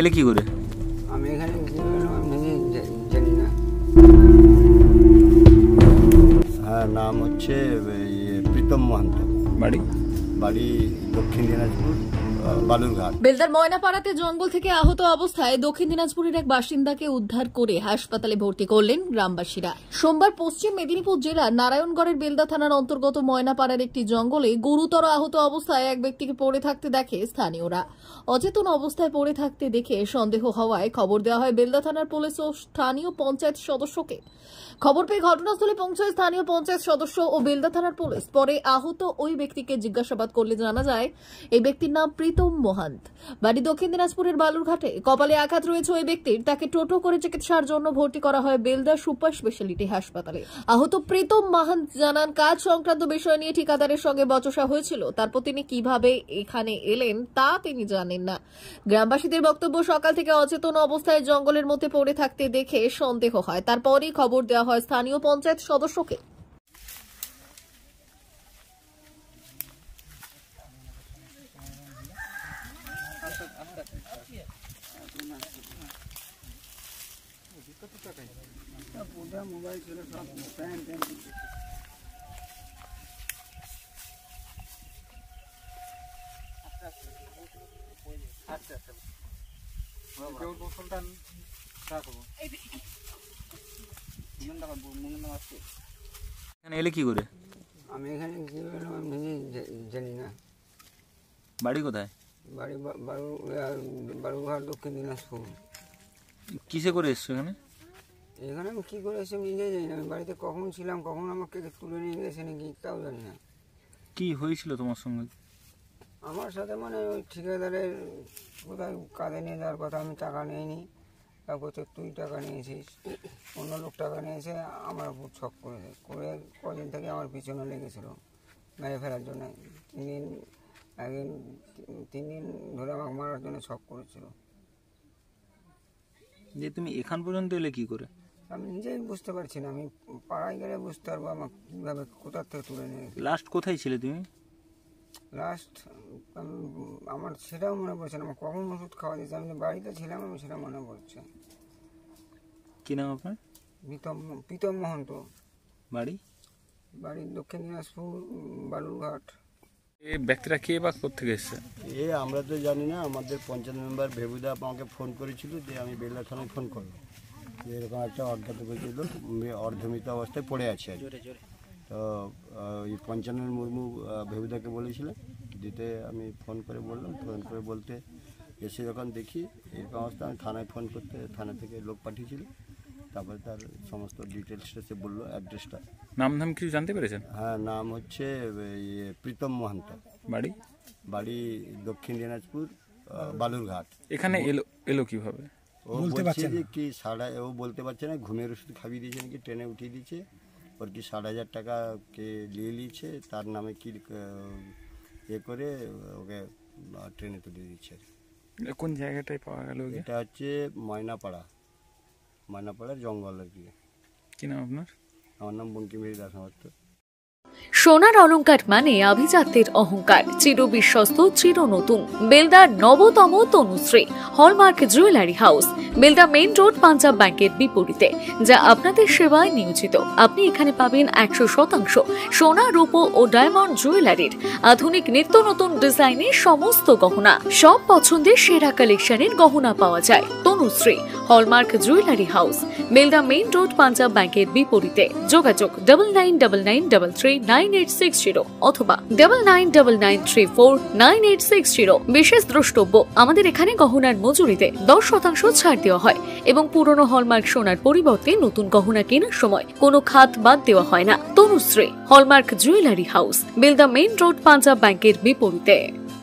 এলে কি করে? আমি এখানে জানি না। হ্যাঁ, নাম হচ্ছে প্রীতম মহান্ত। বাড়ি বাড়ি দক্ষিণ দিনাজপুর, বালুরঘাট। বেলদার ময়নাপাড়াতে জঙ্গল থেকে আহত অবস্থায় দক্ষিণ দিনাজপুরের এক বাসিন্দাকে উদ্ধার করে হাসপাতালে ভর্তি করলেন গ্রামবাসীরা। সোমবার পশ্চিম মেদিনীপুর জেলার নারায়ণগড়ের বেলদা থানার অন্তর্গত ময়নাপাড়ার একটি জঙ্গলে গুরুতর আহত অবস্থায় এক ব্যক্তিকে পড়ে থাকতে দেখে স্থানীয়রা। অচেতন অবস্থায় পড়ে থাকতে দেখে সন্দেহ হওয়ায় খবর দেওয়া হয় বেলদা থানার পুলিশ ও স্থানীয় পঞ্চায়েত সদস্যকে। খবর পেয়ে ঘটনাস্থলে পৌঁছায় স্থানীয় পঞ্চায়েত সদস্য ও বেলদা থানার পুলিশ। পরে আহত ওই ব্যক্তিকে জিজ্ঞাসাবাদ করলে জানা যায় এই ব্যক্তির নাম প্রীতম মহান্ত, বাড়ি দক্ষিণ দিনাজপুরের বালুরঘাটে। কপালে আঘাত রয়েছে ওই ব্যক্তির। তাকে টোটো করে চিকিৎসার জন্য ভর্তি করা হয় বেলদা সুপার স্পেশালিটি হাসপাতালে। আহত প্রীতম মহান্ত জানান, কাজ সংক্রান্ত বিষয় নিয়ে ঠিকাদারের সঙ্গে বচসা হয়েছিল। তারপর তিনি কিভাবে এখানে এলেন তা তিনি জানেন না। গ্রামবাসীদের বক্তব্য, সকাল থেকে অচেতন অবস্থায় জঙ্গলের মধ্যে পড়ে থাকতে দেখে সন্দেহ হয়। তারপরই খবর দেওয়া হয় স্থানীয় পঞ্চায়েত সদস্যকে। মোবাইল ছিল সব এখানে এলে কি করে? আমি এখানে আমি জানি না। বাড়ি কোথায়? বাড়ি বালুরঘাট, দক্ষিণ দিনাজপুর। কিসে করে এসছো এখানে? এখানে আমি কী করে এসে নিজেই জানি না। আমি বাড়িতে কখন ছিলাম, কখন আমাকে তুলে নিয়ে গেছে নাকি তাও জানি না। কি হয়েছিল তোমার সঙ্গে? আমার সাথে মানে ওই ঠিকাদারের কোথায় কাঁধে নিয়ে যাওয়ার কথা, আমি টাকা নিইনি। তারপর তুই টাকা নিয়েছিস, অন্য লোক টাকা নিয়েছে, আমার উপর ছক করে কদিন থেকে আমার পিছনে লেগেছিল মেরে ফেলার জন্য। 3 দিন ধরে আমাকে মারার জন্য ছক করেছিল। যে তুমি এখান পর্যন্ত এলে কি করে? আমি নিজেই বুঝতে পারছি না। আমি পাড়ায় গেলে বুঝতে পারবো আমাকে কীভাবে কোথার থেকে তুলে নিয়ে গেছে। লাস্ট কোথায় ছিলে তুমি? লাস্ট আমার সেটাও মনে পড়ছে না। আমার কখন ওষুধ খাওয়া দিয়েছে, আমি বাড়িতে ছিলাম, আমি সেটা মনে পড়ছে। কি নাম আপনার? প্রীতম মহন্ত। বাড়ি? বাড়ি দক্ষিণ দিনাজপুর, বালুরঘাট। এই ব্যক্তিরা কে বা কোথেকে এসছে? আমরা তো জানি না। আমাদের পঞ্চায়েত মেম্বার ভেবুদা আমাকে ফোন করেছিল যে আমি বেলদা থানায় ফোন করবো, যে এরকম একটা অজ্ঞাত বলছিল অর্ধমৃত অবস্থায় পড়ে আছে আর কি। তো ওই পঞ্চানন মুর্মু ভেবুদাকে বলেছিলেন দিতে। আমি ফোন করে বললাম, ফোন করে বলতে এসে যখন দেখি এরকম অবস্থা, আমি থানায় ফোন করতে থানা থেকে লোক পাঠিয়েছিল। তারপরে তার সমস্ত ডিটেলসটা সে বললো, অ্যাড্রেসটা। নাম কিছু জানতে পেরেছেন? হ্যাঁ, নাম হচ্ছে প্রীতম মহান্ত। বাড়ি? বাড়ি দক্ষিণ দিনাজপুর, বালুরঘাট। এখানে এলো কিভাবে? ও বলছে যে কি ও বলতে পারছে না। ঘুমের ওষুধ খাইয়ে দিয়েছে নাকি, ট্রেনে উঠিয়ে দিয়েছে। ওর কি 7,500 টাকা কে নিয়ে নিয়েছে, তার নামে কি করে ওকে ট্রেনে তুলে দিচ্ছে। কোন জায়গাটায় পাওয়া গেল? এটা হচ্ছে ময়নাপাড়ার জঙ্গল আর কি। কি নাম আপনার? আমার নাম বঙ্কিমহরি দাস। সোনার অলংকার মানে আভিজাত্যের অহংকার, চির বিশ্বস্ত, চির নতুন। বেলদার নবতম Tanushree hallmark jewellery house, Belda main road, Punjab ব্যাংকের বিপরীতে, যা আপনাদের সেবায় নিয়োজিত। আপনি এখানে পাবেন 100% সোনা, রূপো ও ডায়মন্ড জুয়েলারির আধুনিক নিত্য নতুন ডিজাইনের সমস্ত গহনা। সব পছন্দের সেরা কালেকশনের গহনা পাওয়া যায়। Tanushree hallmark jewellery house, Belda main road, Punjab ব্যাংকের বিপরীতে। যোগাযোগ 9999399860 অথবা 9999349860। বিশেষ দ্রষ্টব্য, আমাদের এখানে গহনার মজুরিতে 10% ছাড় দেওয়া হয় এবং পুরনো হলমার্ক সোনার পরিবর্তে নতুন গহনা কেনার সময় কোনো খাত বাদ দেওয়া হয় না। Tanushree hallmark jewellery house, Belda main road, Punjab ব্যাংকের বিপরীতে।